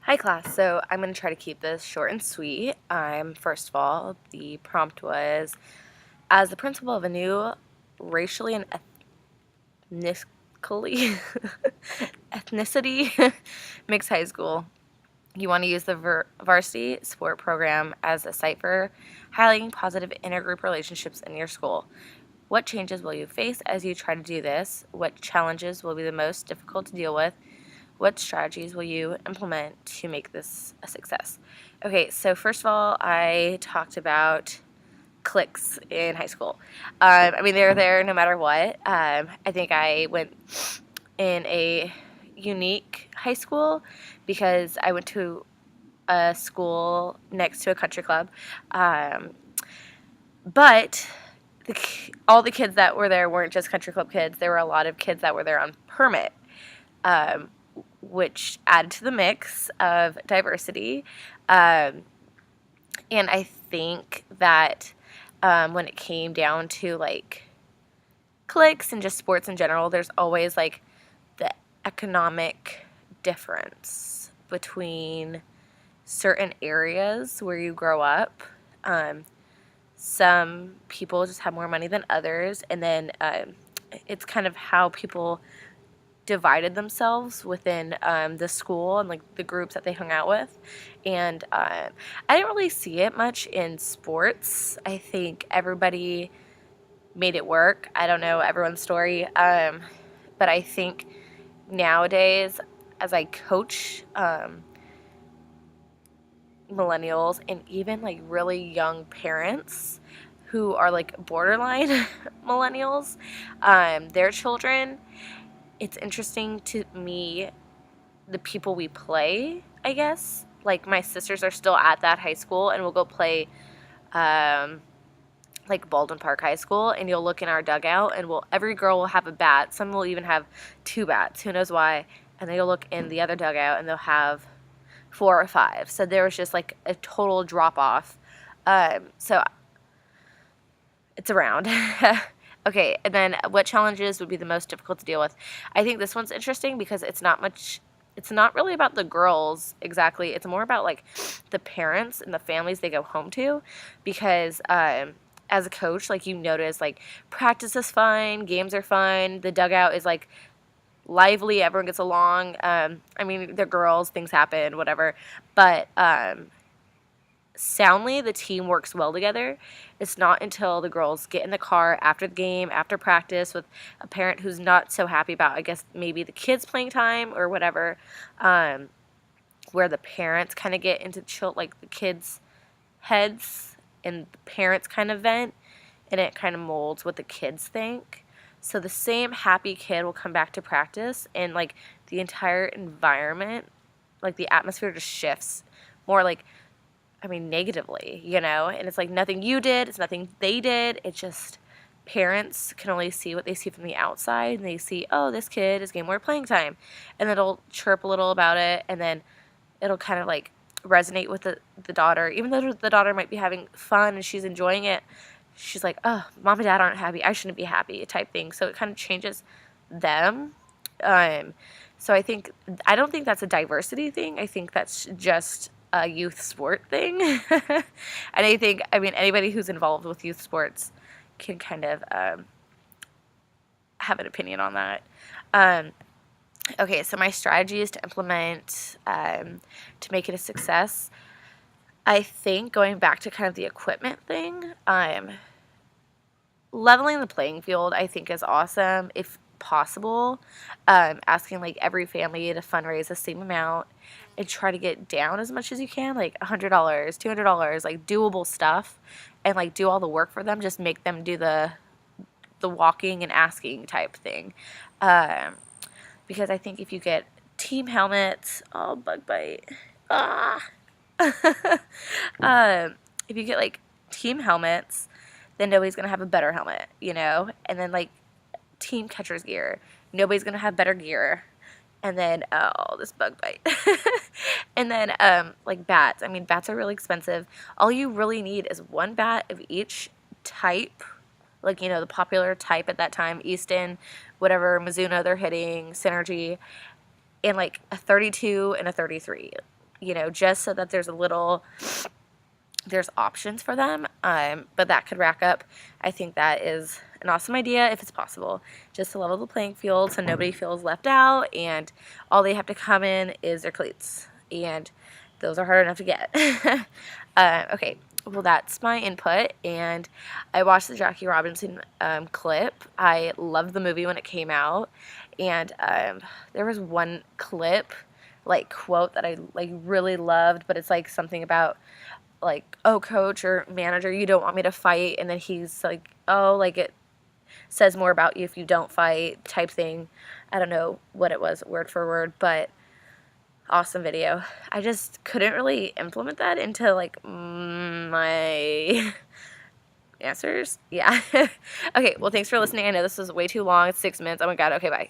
Hi class, so I'm going to try to keep this short and sweet. First of all, the prompt was, as the principal of a new racially and ethnically ethnicity mixed high school, you want to use the varsity sport program as a site for highlighting positive intergroup relationships in your school. What changes will you face as you try to do this? What challenges will be the most difficult to deal with? What strategies will you implement to make this a success? Okay, so first of all, I talked about cliques in high school. They're there no matter what. I think I went in a unique high school because I went to a school next to a country club. Um, but all the kids that were there weren't just country club kids. There were a lot of kids that were there on permit. Um, which added to the mix of diversity. Um, and I think that when it came down to like cliques and just sports in general, there's always like the economic difference between certain areas where you grow up. Some people just have more money than others, and then it's kind of how people divided themselves within the school and like the groups that they hung out with. And I didn't really see it much in sports. I think everybody made it work. I don't know everyone's story, but I think nowadays, as I coach millennials and even like really young parents who are like borderline millennials, their children, it's interesting to me the people we play, I guess. Like my sisters are still at that high school and we'll go play like Baldwin Park High School, and you'll look in our dugout and every girl will have a bat. Some will even have two bats, who knows why. And then you'll look in the other dugout and they'll have four or five. So there was just like a total drop off. So it's around. Okay, and then what challenges would be the most difficult to deal with? I think this one's interesting because it's not really about the girls exactly. It's more about like the parents and the families they go home to, because as a coach, like you notice like practice is fine, games are fine, the dugout is like lively, everyone gets along. They're girls, things happen, whatever. But soundly, the team works well together. It's not until the girls get in the car after the game, after practice, with a parent who's not so happy about, I guess, maybe the kids playing time or whatever, where the parents kind of get into like the kids' heads and the parents kind of vent, and it kind of molds what the kids think. So the same happy kid will come back to practice, and like the entire environment, like the atmosphere just shifts more like, negatively, and it's like nothing you did, it's nothing they did. It's just parents can only see what they see from the outside, and they see, oh, this kid is getting more playing time, and then it'll chirp a little about it, and then it'll kind of like resonate with the daughter, even though the daughter might be having fun and she's enjoying it. She's like, oh, mom and dad aren't happy, I shouldn't be happy, type thing. So it kind of changes them. So I don't think that's a diversity thing. I think that's just a youth sport thing. And I think, anybody who's involved with youth sports can kind of have an opinion on that. Okay, so my strategy is to implement to make it a success. I think going back to kind of the equipment thing, leveling the playing field I think is awesome if possible. Asking like every family to fundraise the same amount and try to get down as much as you can, like $100, $200, like doable stuff, and like do all the work for them. Just make them do the walking and asking type thing. Because I think if you get team helmets, oh, bug bite. Ah. If you get like team helmets, then nobody's gonna have a better helmet, And then like team catcher's gear, nobody's gonna have better gear. And then this bug bite. And then like bats. Bats are really expensive. All you really need is one bat of each type, like the popular type at that time, Easton, whatever Mizuno they're hitting, Synergy, and like a 32 and a 33. just so that there's options for them, but that could rack up. I think that is an awesome idea if it's possible, just to level the playing field so nobody feels left out, and all they have to come in is their cleats, and those are hard enough to get. Okay, well, that's my input, and I watched the Jackie Robinson clip. I loved the movie when it came out, and there was one clip, quote that I really loved, but it's something about oh, coach or manager, you don't want me to fight, and then he's oh, it says more about you if you don't fight type thing. I don't know what it was word for word, but awesome video. I just couldn't really implement that into my answers. Yeah. Okay, well, thanks for listening. I know this was way too long. It's 6 minutes. Oh my god. Okay, bye.